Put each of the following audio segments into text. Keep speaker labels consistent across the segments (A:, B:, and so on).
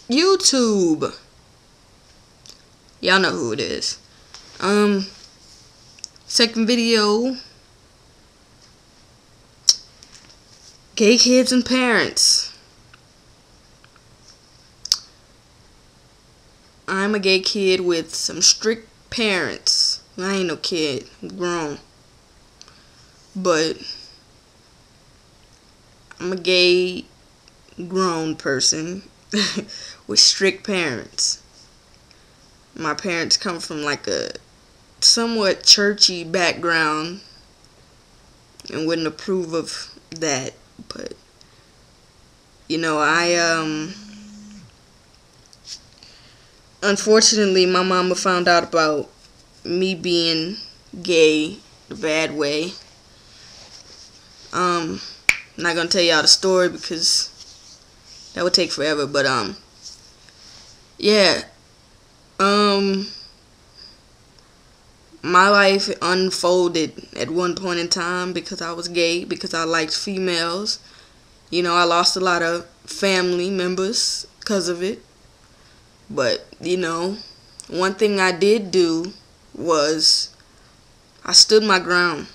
A: YouTube. Y'all know who it is. Second video. Gay kids and parents. I'm a gay kid with some strict parents. I ain't no kid. I'm grown. But I'm a gay grown person with strict parents. My parents come from like a somewhat churchy background and wouldn't approve of that. But you know, unfortunately my mama found out about me being gay the bad way. I'm not gonna tell y'all the story because that would take forever, but yeah. My life unfolded at one point in time because I was gay, because I liked females. You know, I lost a lot of family members because of it. But, you know, one thing I did do was I stood my ground.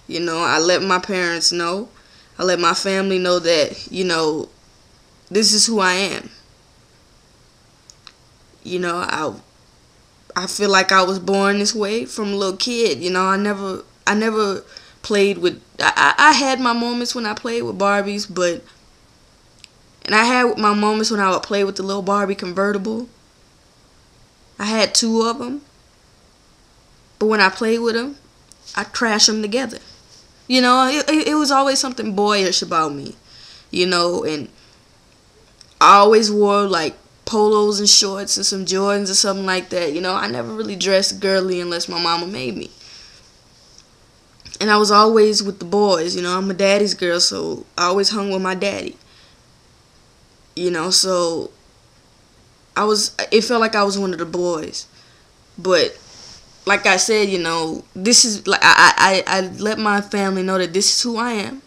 A: You know, I let my parents know. I let my family know that, you know, this is who I am. You know, I feel like I was born this way from a little kid. You know, I never played with. I had my moments when I played with Barbies, and I had my moments when I would play with the little Barbie convertible. I had 2 of them, but when I played with them, I crashed them together. You know, it was always something boyish about me. You know, and I always wore like polos and shorts and some Jordans or something like that. You know, I never really dressed girly unless my mama made me. And I was always with the boys. You know, I'm a daddy's girl, so I always hung with my daddy. You know, so it felt like I was one of the boys. But like I said, you know, this is like I let my family know that this is who I am.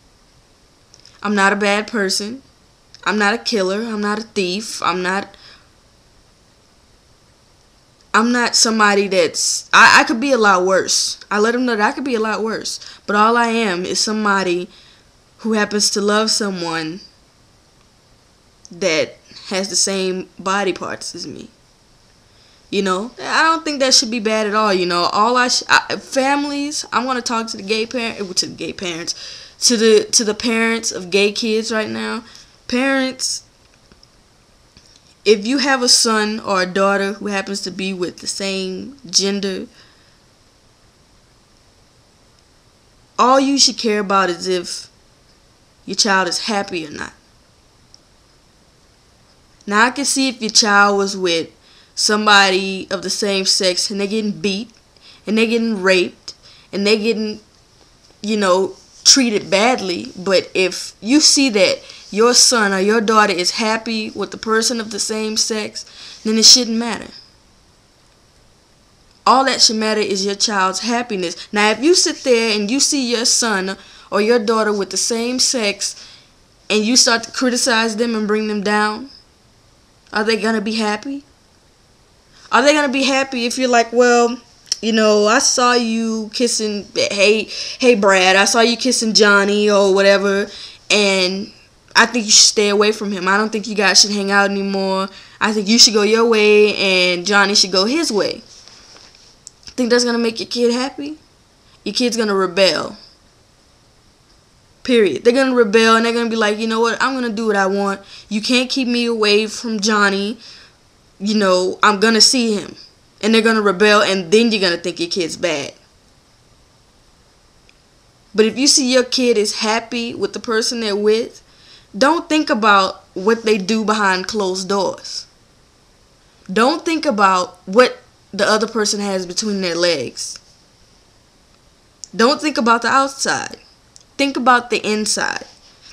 A: I'm not a bad person. I'm not a killer. I'm not a thief. I'm not somebody that's... I could be a lot worse. I let them know that I could be a lot worse. But all I am is somebody who happens to love someone that has the same body parts as me. You know, I don't think that should be bad at all. You know, families. I want to talk to the gay parents, to the parents of gay kids right now. Parents, if you have a son or a daughter who happens to be with the same gender, all you should care about is if your child is happy or not. Now, I can see if your child was with somebody of the same sex and they're getting beat and they're getting raped and they're getting, you know, treated badly. But if you see that your son or your daughter is happy with the person of the same sex, then it shouldn't matter. All that should matter is your child's happiness. Now, if you sit there and you see your son or your daughter with the same sex and you start to criticize them and bring them down, are they going to be happy? Are they going to be happy if you're like, well, you know, I saw you kissing, hey Brad, I saw you kissing Johnny or whatever, and I think you should stay away from him. I don't think you guys should hang out anymore. I think you should go your way and Johnny should go his way. Think that's going to make your kid happy? Your kid's going to rebel. Period. They're going to rebel and they're going to be like, you know what, I'm going to do what I want. You can't keep me away from Johnny. You know, I'm going to see him. And they're going to rebel, and then you're going to think your kid's bad. But if you see your kid is happy with the person they're with, don't think about what they do behind closed doors. Don't think about what the other person has between their legs. Don't think about the outside. Think about the inside.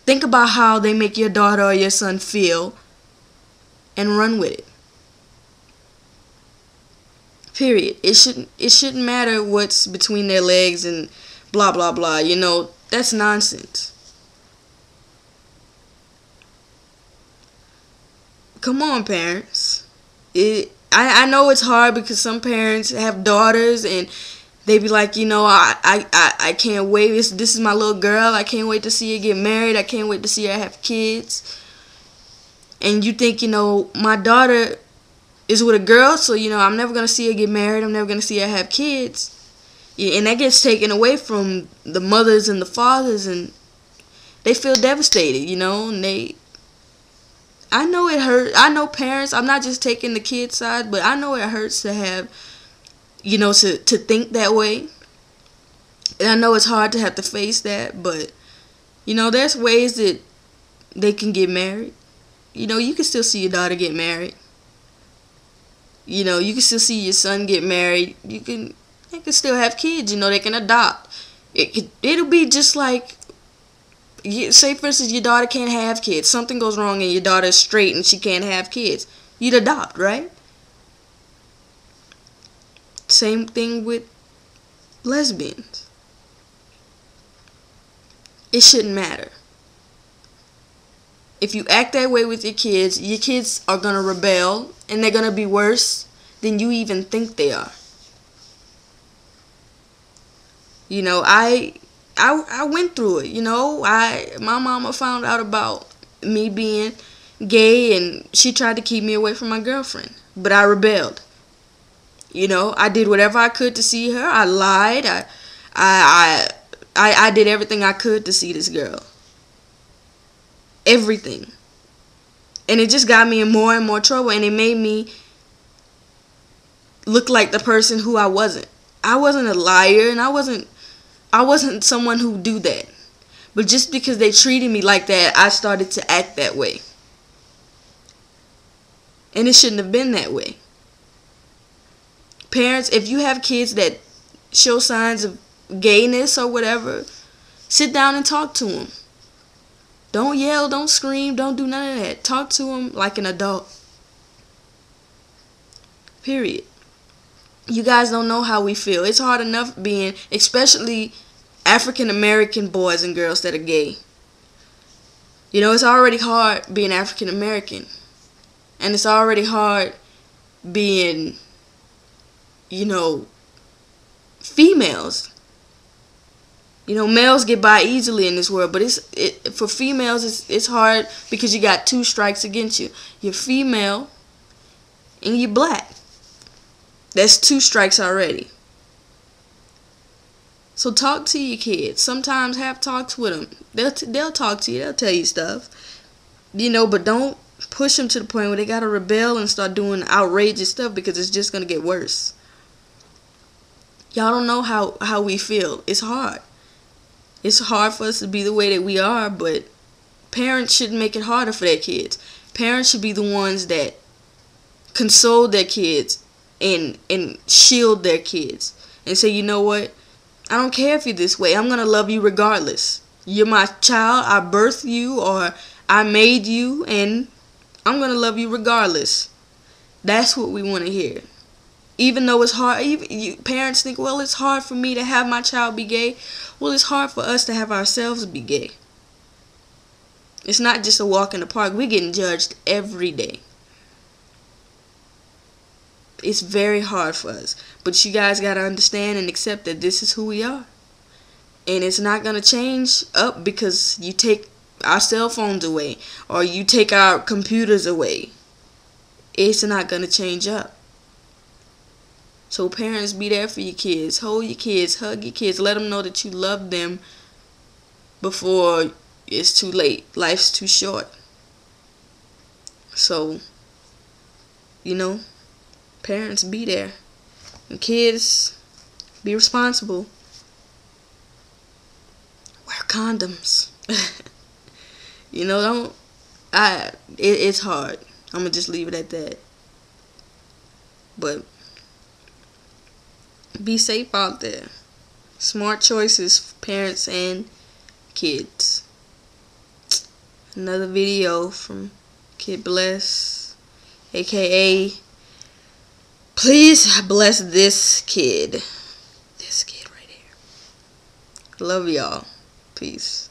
A: Think about how they make your daughter or your son feel and run with it. Period. It shouldn't matter what's between their legs and blah blah blah. You know, that's nonsense. come on, parents. I know it's hard because some parents have daughters and they be like, I can't wait. This is my little girl. I can't wait to see her get married. I can't wait to see her have kids. And you think, my daughter is with a girl, so, I'm never going to see her get married. I'm never going to see her have kids. Yeah, and that gets taken away from the mothers and the fathers, and they feel devastated, and I know it hurts. I know parents, I'm not just taking the kid side, but I know it hurts to have, to think that way. And I know it's hard to have to face that, but, there's ways that they can get married. You can still see your daughter get married. You can still see your son get married. They can still have kids. They can adopt. It'll be just like, say for instance, your daughter can't have kids. Something goes wrong and your daughter is straight and she can't have kids. You'd adopt, right? Same thing with lesbians. It shouldn't matter. If you act that way with your kids are going to rebel, and they're going to be worse than you even think they are. I went through it, my mama found out about me being gay, and she tried to keep me away from my girlfriend, but I rebelled. I did whatever I could to see her. I lied. I did everything I could to see this girl. Everything. And it just got me in more and more trouble, and it made me look like the person who I wasn't. I wasn't a liar, and I wasn't someone who do that. But just because they treated me like that, I started to act that way. And it shouldn't have been that way. Parents, if you have kids that show signs of gayness or whatever, sit down and talk to them. Don't yell, don't scream, don't do none of that. Talk to them like an adult. Period. You guys don't know how we feel. It's hard enough being, especially African American boys and girls that are gay. It's already hard being African American. And it's already hard being, females. Males get by easily in this world, but for females, it's hard because you got two strikes against you. You're female and you're black. That's two strikes already. So talk to your kids. Sometimes have talks with them. They'll talk to you. They'll tell you stuff. But don't push them to the point where they gotta rebel and start doing outrageous stuff, because it's just gonna get worse. Y'all don't know how we feel. It's hard. It's hard for us to be the way that we are, but parents shouldn't make it harder for their kids. Parents should be the ones that console their kids and shield their kids and say, you know what? I don't care if you're this way. I'm going to love you regardless. You're my child. I birthed you, or I made you, and I'm going to love you regardless. That's what we want to hear. Even though it's hard, parents think, well, it's hard for me to have my child be gay. Well, it's hard for us to have ourselves be gay. It's not just a walk in the park. We're getting judged every day. It's very hard for us. But you guys got to understand and accept that this is who we are. And it's not going to change up because you take our cell phones away or you take our computers away. It's not going to change up. So parents, be there for your kids. Hold your kids. Hug your kids. Let them know that you love them before it's too late. Life's too short. So, parents, be there. And kids, be responsible. Wear condoms. It's hard. I'm going to just leave it at that. But be safe out there. Smart choices for parents and kids. Another video from KiDsz, aka please bless this kid. This kid right here. Love y'all. Peace.